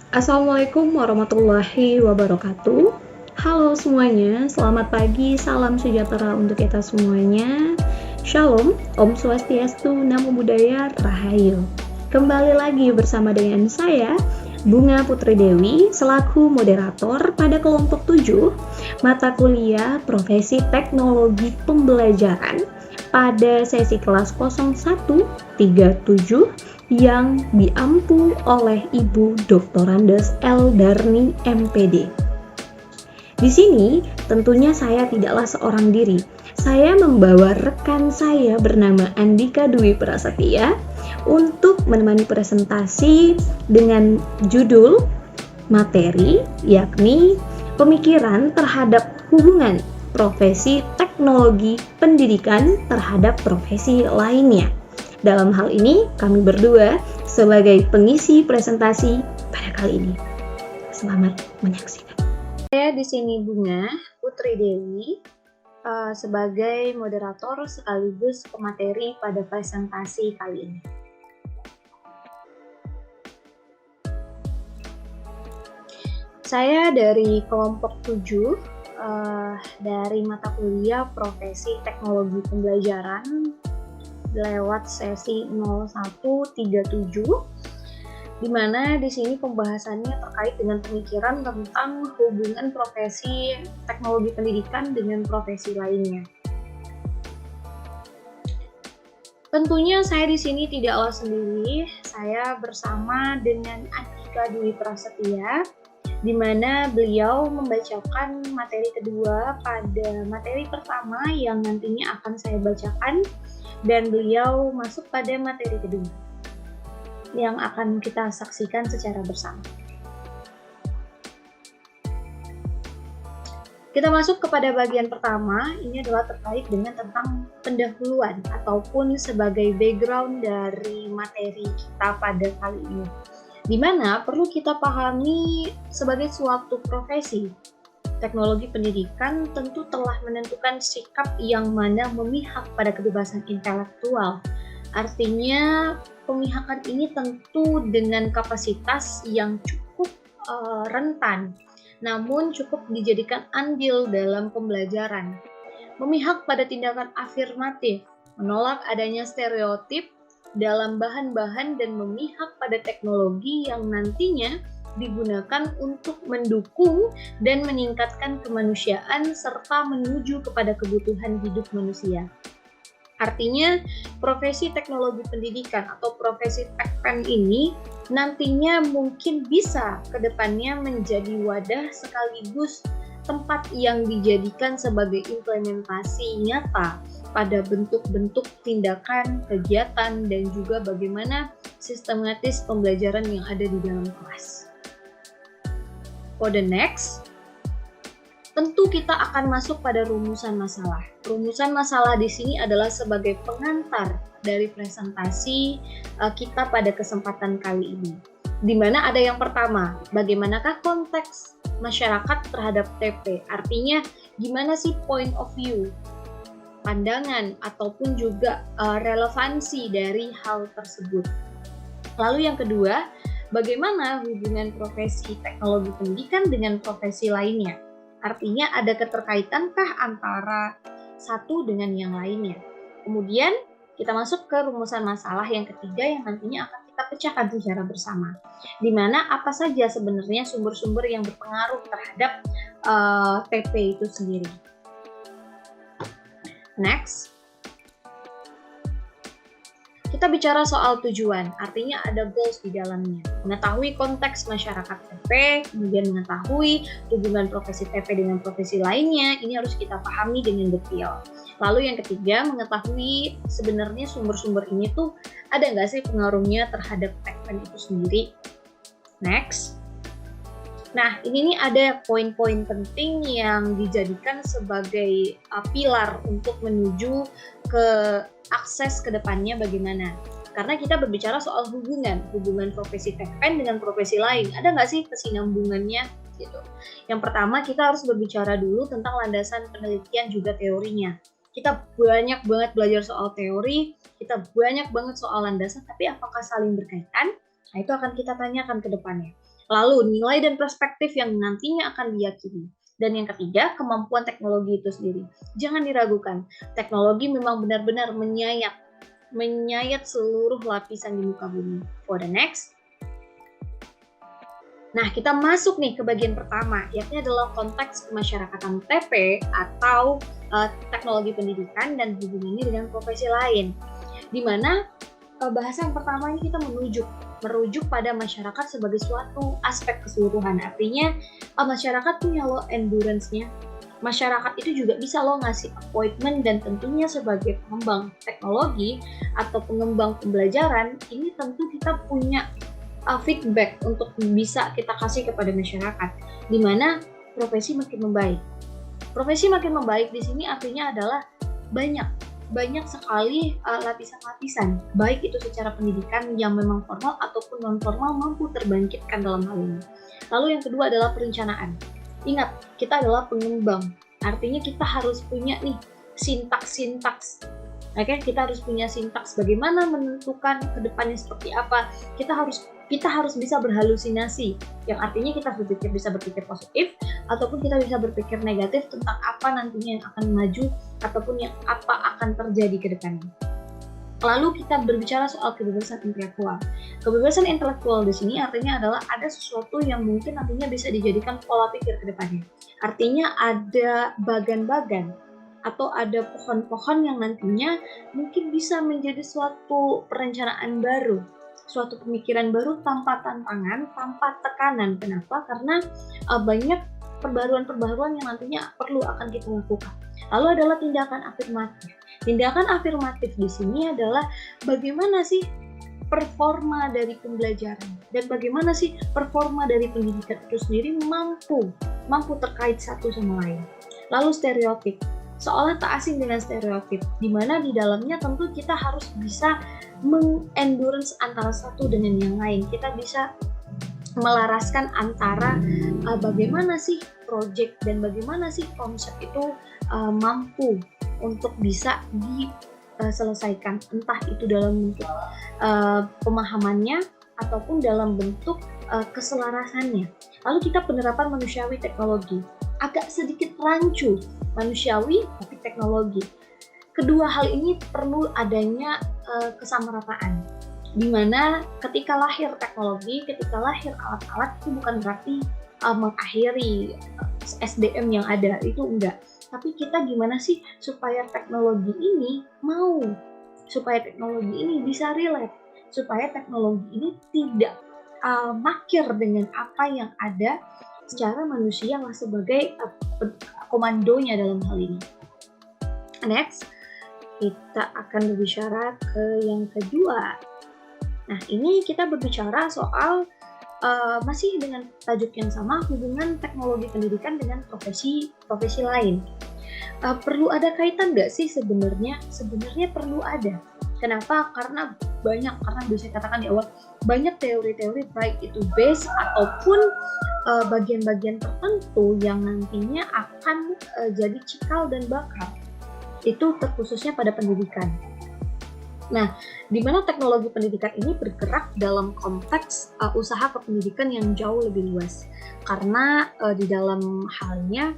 Assalamualaikum warahmatullahi wabarakatuh. Halo semuanya, selamat pagi, salam sejahtera untuk kita semuanya. Shalom, Om Swastiastu, Namo Buddhaya, Rahayu. Kembali lagi bersama dengan saya, Bunga Putri Dewi, selaku moderator pada kelompok 7, mata kuliah Profesi Teknologi Pembelajaran pada sesi kelas 0137 yang diampu oleh Ibu Dr. Andes L. Darni MPD. Di sini tentunya saya tidaklah seorang diri. Saya membawa rekan saya bernama Andika Dwi Prasetya untuk menemani presentasi dengan judul materi, yakni pemikiran terhadap hubungan profesi teknologi pendidikan terhadap profesi lainnya. Dalam hal ini, kami berdua sebagai pengisi presentasi pada kali ini. Selamat menyaksikan. Saya di sini Bunga Putri Dewi sebagai moderator sekaligus pemateri pada presentasi kali ini. Saya dari kelompok 7 dari mata kuliah Profesi Teknologi Pembelajaran lewat sesi 0137, di mana di sini pembahasannya terkait dengan pemikiran tentang hubungan profesi teknologi pendidikan dengan profesi lainnya. Tentunya saya di sini tidaklah sendiri, saya bersama dengan Andika Dwi Prasetya, di mana beliau membacakan materi kedua pada materi pertama yang nantinya akan saya bacakan, dan beliau masuk pada materi kedua yang akan kita saksikan secara bersama. Kita masuk kepada bagian pertama, ini adalah terkait dengan tentang pendahuluan ataupun sebagai background dari materi kita pada kali ini, di mana perlu kita pahami sebagai suatu profesi. Teknologi pendidikan tentu telah menentukan sikap yang mana memihak pada kebebasan intelektual. Artinya pemihakan ini tentu dengan kapasitas yang cukup rentan, namun cukup dijadikan andil dalam pembelajaran. Memihak pada tindakan afirmatif, menolak adanya stereotip dalam bahan-bahan, dan memihak pada teknologi yang nantinya digunakan untuk mendukung dan meningkatkan kemanusiaan serta menuju kepada kebutuhan hidup manusia. Artinya, profesi teknologi pendidikan atau profesi tekpen ini nantinya mungkin bisa ke depannya menjadi wadah sekaligus tempat yang dijadikan sebagai implementasi nyata pada bentuk-bentuk tindakan, kegiatan, dan juga bagaimana sistematis pembelajaran yang ada di dalam kelas. For the next, tentu kita akan masuk pada rumusan masalah. Rumusan masalah di sini adalah sebagai pengantar dari presentasi kita pada kesempatan kali ini. Di mana ada yang pertama, bagaimanakah konteks masyarakat terhadap TP? Artinya, gimana sih point of view, pandangan, ataupun juga relevansi dari hal tersebut. Lalu yang kedua, bagaimana hubungan profesi teknologi pendidikan dengan profesi lainnya? Artinya ada keterkaitankah antara satu dengan yang lainnya? Kemudian kita masuk ke rumusan masalah yang ketiga yang nantinya akan kita pecahkan secara bersama. Di mana apa saja sebenarnya sumber-sumber yang berpengaruh terhadap TP itu sendiri. Next. Kita bicara soal tujuan, artinya ada goals di dalamnya. Mengetahui konteks masyarakat TP, kemudian mengetahui hubungan profesi TP dengan profesi lainnya, ini harus kita pahami dengan detail. Lalu yang ketiga, mengetahui sebenarnya sumber-sumber ini tuh ada nggak sih pengaruhnya terhadap TP itu sendiri. Next. Nah, ini nih ada poin-poin penting yang dijadikan sebagai pilar untuk menuju ke akses ke depannya bagaimana. Karena kita berbicara soal hubungan profesi tekpen dengan profesi lain. Ada nggak sih kesinambungannya? Gitu. Yang pertama, kita harus berbicara dulu tentang landasan penelitian juga teorinya. Kita banyak banget belajar soal teori, kita banyak banget soal landasan, tapi apakah saling berkaitan? Nah, itu akan kita tanyakan ke depannya. Lalu nilai dan perspektif yang nantinya akan diyakini. Dan yang ketiga, kemampuan teknologi itu sendiri. Jangan diragukan, teknologi memang benar-benar menyayat seluruh lapisan di muka bumi. For the next. Nah, kita masuk nih ke bagian pertama, yakni adalah konteks kemasyarakatan TP atau teknologi pendidikan dan hubungannya dengan profesi lain. Di mana bahasa yang pertama ini kita merujuk pada masyarakat sebagai suatu aspek keseluruhan. Artinya masyarakat punya loh endurance-nya. Masyarakat itu juga bisa loh ngasih appointment, dan tentunya sebagai pengembang teknologi atau pengembang pembelajaran, ini tentu kita punya feedback untuk bisa kita kasih kepada masyarakat, di mana profesi makin membaik. Profesi makin membaik di sini artinya adalah banyak sekali lapisan-lapisan, baik itu secara pendidikan yang memang formal ataupun non formal mampu terbangkitkan dalam hal ini. Lalu yang kedua adalah perencanaan. Ingat, kita adalah pengembang, artinya kita harus punya nih sintaks. Oke, kita harus punya sintaks bagaimana menentukan ke depannya seperti apa. Kita harus bisa berhalusinasi, yang artinya kita bisa berpikir positif ataupun kita bisa berpikir negatif tentang apa nantinya yang akan maju ataupun yang apa akan terjadi ke depannya. Lalu kita berbicara soal kebebasan intelektual. Kebebasan intelektual di sini artinya adalah ada sesuatu yang mungkin nantinya bisa dijadikan pola pikir ke depannya. Artinya ada bagan-bagan atau ada pohon-pohon yang nantinya mungkin bisa menjadi suatu perencanaan baru, suatu pemikiran baru tanpa tantangan, tanpa tekanan. Kenapa? Karena banyak perbaruan-perbaruan yang nantinya perlu akan kita lakukan. Lalu adalah tindakan afirmatif. Tindakan afirmatif di sini adalah bagaimana sih performa dari pembelajaran dan bagaimana sih performa dari pendidikan itu sendiri mampu terkait satu sama lain. Lalu stereotip. Seolah tak asing dengan stereotip, di mana di dalamnya tentu kita harus bisa mengendurance antara satu dengan yang lain. Kita bisa melaraskan antara bagaimana sih project dan bagaimana sih konsep itu mampu untuk bisa diselesaikan, entah itu dalam bentuk pemahamannya ataupun dalam bentuk keselarasannya. Lalu kita penerapan manusiawi teknologi. Agak sedikit rancu, manusiawi tapi teknologi. Kedua hal ini perlu adanya kesamarataan, di mana ketika lahir teknologi, ketika lahir alat-alat, itu bukan berarti mengakhiri SDM yang ada, itu enggak. Tapi kita gimana sih supaya teknologi ini supaya teknologi ini bisa relate, supaya teknologi ini tidak makir dengan apa yang ada secara manusia lah sebagai komandonya dalam hal ini. Next, kita akan berbicara ke yang kedua. Nah, ini kita berbicara soal masih dengan tajuk yang sama, hubungan teknologi pendidikan dengan profesi lain. Perlu ada kaitan nggak sih sebenarnya? Sebenarnya perlu ada. Kenapa? Karena bisa katakan di awal, banyak teori-teori baik itu base ataupun bagian-bagian tertentu yang nantinya akan jadi cikal dan bakal. Itu terkhususnya pada pendidikan. Nah, di mana teknologi pendidikan ini bergerak dalam konteks usaha kependidikan yang jauh lebih luas. Karena di dalam halnya,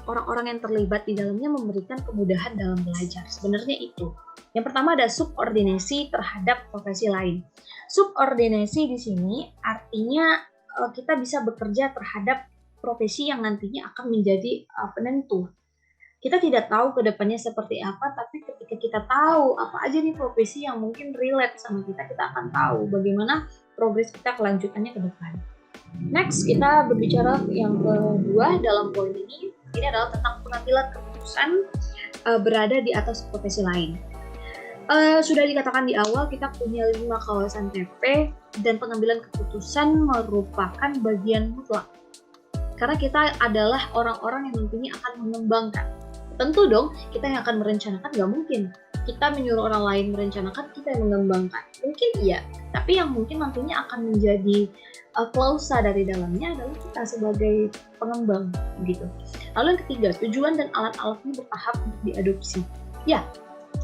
orang-orang yang terlibat di dalamnya memberikan kemudahan dalam belajar. Sebenarnya itu. Yang pertama ada subordinasi terhadap profesi lain. Subordinasi di sini artinya kita bisa bekerja terhadap profesi yang nantinya akan menjadi penentu. Kita tidak tahu ke depannya seperti apa, tapi ketika kita tahu apa aja nih profesi yang mungkin relate sama kita akan tahu bagaimana progres kita kelanjutannya ke depan. Next, kita berbicara yang kedua dalam poin ini adalah tentang pengambilan keputusan berada di atas profesi lain. Sudah dikatakan di awal, kita punya 5 kawasan TP dan pengambilan keputusan merupakan bagian mutlak. Karena kita adalah orang-orang yang nantinya akan mengembangkan. Tentu dong, kita yang akan merencanakan nggak mungkin. Kita menyuruh orang lain merencanakan, kita yang mengembangkan. Mungkin iya, tapi yang mungkin nantinya akan menjadi klausa dari dalamnya adalah kita sebagai pengembang gitu. Lalu yang ketiga, tujuan dan alat-alatnya bertahap untuk diadopsi. Ya,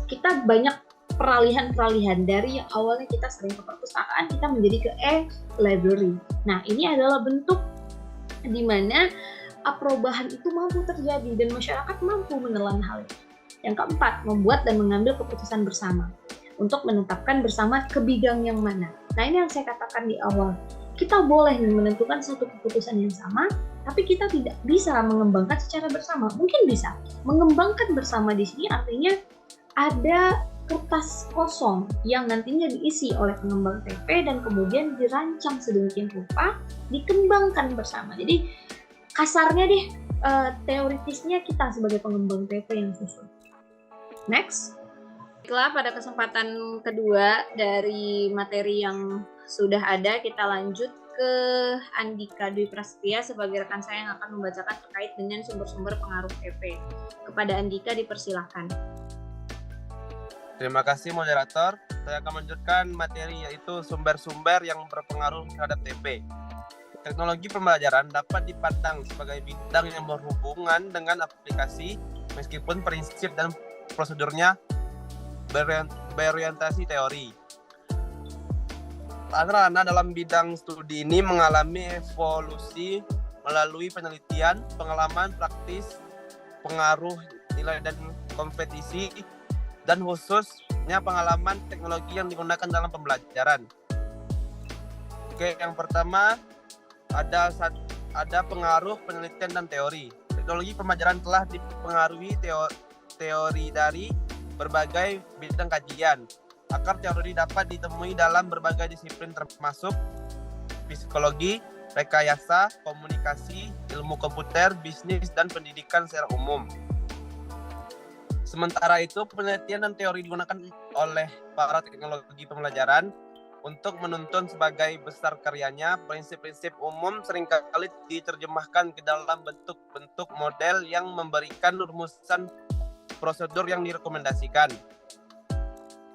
kita banyak peralihan-peralihan dari yang awalnya kita sering ke perpustakaan, kita menjadi ke e-library. Nah, ini adalah bentuk di mana perubahan itu mampu terjadi dan masyarakat mampu menelan hal itu. Yang keempat, membuat dan mengambil keputusan bersama untuk menetapkan bersama ke bidang yang mana. Nah, ini yang saya katakan di awal. Kita boleh menentukan satu keputusan yang sama, tapi kita tidak bisa mengembangkan secara bersama. Mungkin bisa. Mengembangkan bersama di sini artinya ada kertas kosong yang nantinya diisi oleh pengembang TP dan kemudian dirancang sedemikian rupa, dikembangkan bersama. Jadi kasarnya deh, teoritisnya kita sebagai pengembang TP yang susun. Next. Setelah pada kesempatan kedua dari materi yang sudah ada, kita lanjut ke Andika Dwi Prasetya sebagai rekan saya yang akan membacakan terkait dengan sumber-sumber pengaruh TP. Kepada Andika dipersilakan. Terima kasih moderator. Saya akan melanjutkan materi yaitu sumber-sumber yang berpengaruh terhadap TP. Teknologi pembelajaran dapat dipandang sebagai bidang yang berhubungan dengan aplikasi meskipun prinsip dan prosedurnya berorientasi teori. Anak-anak dalam bidang studi ini mengalami evolusi melalui penelitian, pengalaman praktis, pengaruh nilai dan kompetisi, dan khususnya pengalaman teknologi yang digunakan dalam pembelajaran. Oke, yang pertama ada pengaruh penelitian dan teori. Teknologi pembelajaran telah dipengaruhi teori dari berbagai bidang kajian. Akar teori dapat ditemui dalam berbagai disiplin termasuk psikologi, rekayasa, komunikasi, ilmu komputer, bisnis, dan pendidikan secara umum. Sementara itu, penelitian dan teori digunakan oleh para teknologi pembelajaran untuk menuntun sebagai besar karyanya. Prinsip-prinsip umum seringkali diterjemahkan ke dalam bentuk-bentuk model yang memberikan rumusan prosedur yang direkomendasikan.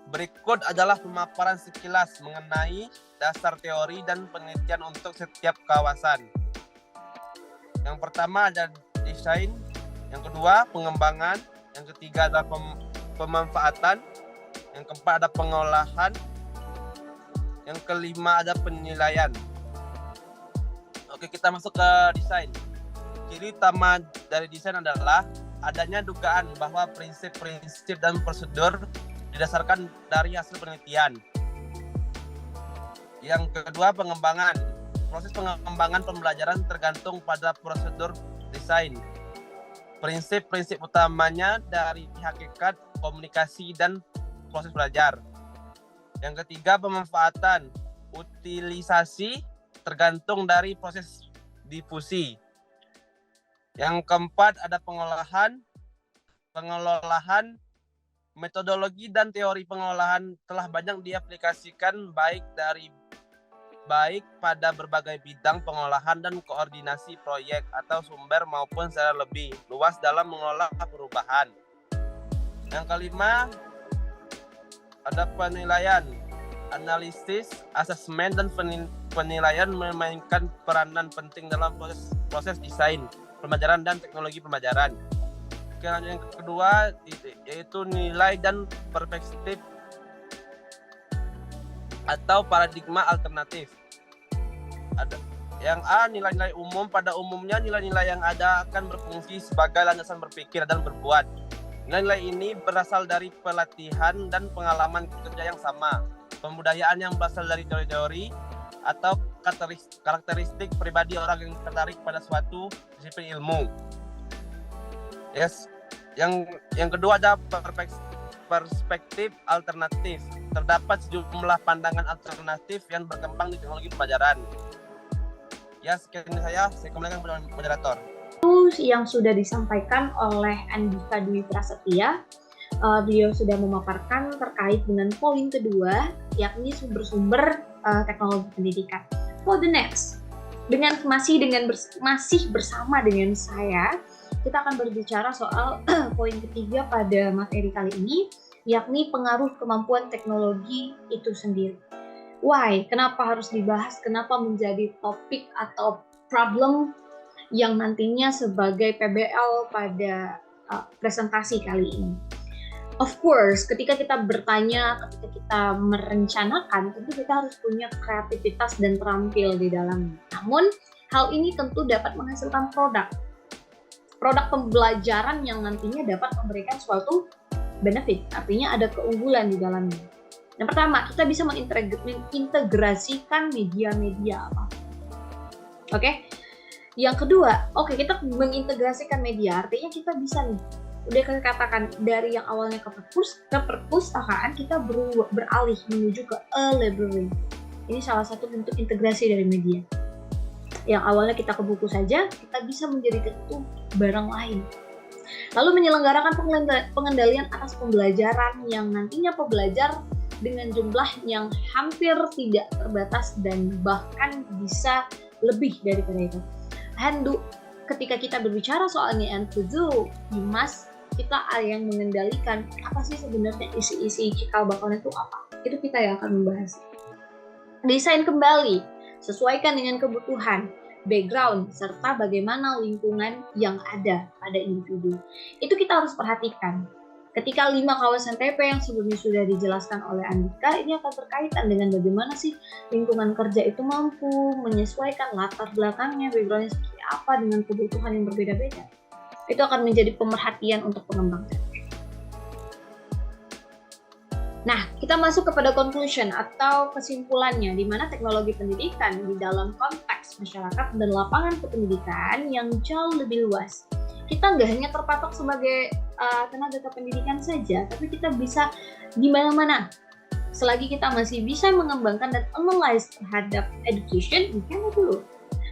Berikut adalah pemaparan sekilas mengenai dasar teori dan penelitian untuk setiap kawasan. Yang pertama ada desain, yang kedua pengembangan, yang ketiga ada pemanfaatan, yang keempat ada pengolahan, yang kelima ada penilaian. Oke, kita masuk ke desain. Ciri utama dari desain adalah adanya dugaan bahwa prinsip-prinsip dan prosedur didasarkan dari hasil penelitian. Yang kedua, pengembangan. Proses pengembangan pembelajaran tergantung pada prosedur desain. Prinsip-prinsip utamanya dari hakikat, komunikasi, dan proses belajar. Yang ketiga, pemanfaatan. Utilisasi tergantung dari proses difusi. Yang keempat, ada pengelolaan. Metodologi dan teori pengolahan telah banyak diaplikasikan baik pada berbagai bidang pengolahan dan koordinasi proyek atau sumber maupun secara lebih luas dalam mengolah perubahan. Yang kelima, ada penilaian. Analisis, asesmen, dan penilaian memainkan peranan penting dalam proses desain pembelajaran dan teknologi pembelajaran. Yang kedua yaitu nilai dan perspektif atau paradigma alternatif. Ada yang A, nilai-nilai umum. Pada umumnya nilai-nilai yang ada akan berfungsi sebagai landasan berpikir dan berbuat. Nilai-nilai ini berasal dari pelatihan dan pengalaman kerja yang sama, pembudayaan yang berasal dari teori-teori, atau karakteristik pribadi orang yang tertarik pada suatu disiplin ilmu. Yes. Yang kedua ada perspektif alternatif. Terdapat sejumlah pandangan alternatif yang berkembang di teknologi pembelajaran. Ya, sekian saya kembalikan kepada moderator. Yang sudah disampaikan oleh Andika Dwi Prasetya, beliau sudah memaparkan terkait dengan poin kedua, yakni sumber-sumber teknologi pendidikan. For the next, masih bersama dengan saya, kita akan berbicara soal poin ketiga pada materi kali ini, yakni pengaruh kemampuan teknologi itu sendiri. Why? Kenapa harus dibahas? Kenapa menjadi topik atau problem yang nantinya sebagai PBL pada presentasi kali ini? Of course, ketika kita bertanya, ketika kita merencanakan, tentu kita harus punya kreativitas dan terampil di dalamnya. Namun, hal ini tentu dapat menghasilkan produk pembelajaran yang nantinya dapat memberikan suatu benefit, artinya ada keunggulan di dalamnya. Yang pertama, kita bisa mengintegrasikan media-media apa. Oke? Yang kedua, kita mengintegrasikan media, artinya kita bisa nih, udah katakan dari yang awalnya ke perpustakaan, kita beralih menuju ke e-library. Ini salah satu bentuk integrasi dari media. Yang awalnya kita ke buku saja, kita bisa menjadi ke barang lain. Lalu menyelenggarakan pengendalian atas pembelajaran yang nantinya pembelajar dengan jumlah yang hampir tidak terbatas dan bahkan bisa lebih daripada itu. Ketika kita berbicara soalnya and to do, kita yang mengendalikan apa sih sebenarnya isi cikal bakalnya itu apa. Itu kita yang akan membahas. Desain kembali, sesuaikan dengan kebutuhan, background, serta bagaimana lingkungan yang ada pada individu. Itu kita harus perhatikan. Ketika 5 kawasan TP yang sebelumnya sudah dijelaskan oleh Andika, ini akan berkaitan dengan bagaimana sih lingkungan kerja itu mampu menyesuaikan latar belakangnya, backgroundnya seperti apa dengan kebutuhan yang berbeda-beda. Itu akan menjadi pemerhatian untuk pengembang TP. Nah, kita masuk kepada conclusion atau kesimpulannya, di mana teknologi pendidikan di dalam konteks masyarakat dan lapangan kependidikan yang jauh lebih luas. Kita nggak hanya terpatok sebagai tenaga kependidikan saja, tapi kita bisa di mana-mana. Selagi kita masih bisa mengembangkan dan analyze terhadap education, we can dulu.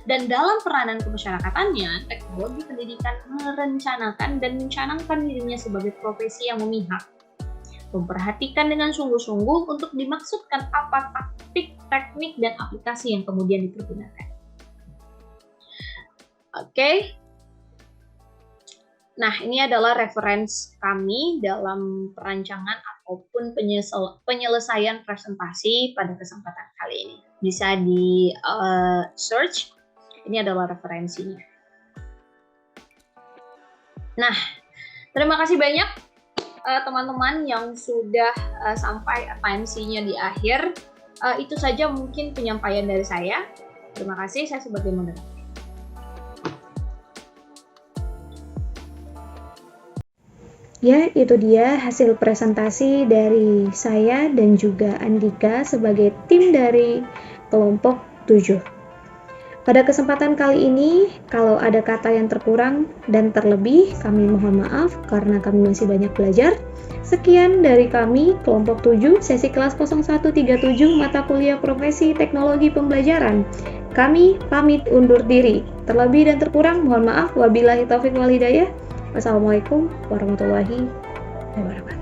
Dan dalam peranan kemasyarakatannya, teknologi pendidikan merencanakan dan mencanangkan dirinya sebagai profesi yang memihak. Memperhatikan dengan sungguh-sungguh untuk dimaksudkan apa taktik, teknik, dan aplikasi yang kemudian dipergunakan. Oke. Nah, ini adalah referensi kami dalam perancangan ataupun penyelesaian presentasi pada kesempatan kali ini. Bisa di search, ini adalah referensinya. Nah, terima kasih banyak teman-teman yang sudah sampai atensinya di akhir. Itu saja mungkin penyampaian dari saya. Terima kasih, saya sebagai moderator. Ya, itu dia hasil presentasi dari saya dan juga Andika sebagai tim dari kelompok 7. Pada kesempatan kali ini, kalau ada kata yang terkurang dan terlebih, kami mohon maaf karena kami masih banyak belajar. Sekian dari kami, kelompok 7, sesi kelas 0137, mata kuliah profesi teknologi pembelajaran. Kami pamit undur diri. Terlebih dan terkurang, mohon maaf. Wabillahi taufiq wal hidayah. Wassalamualaikum warahmatullahi wabarakatuh.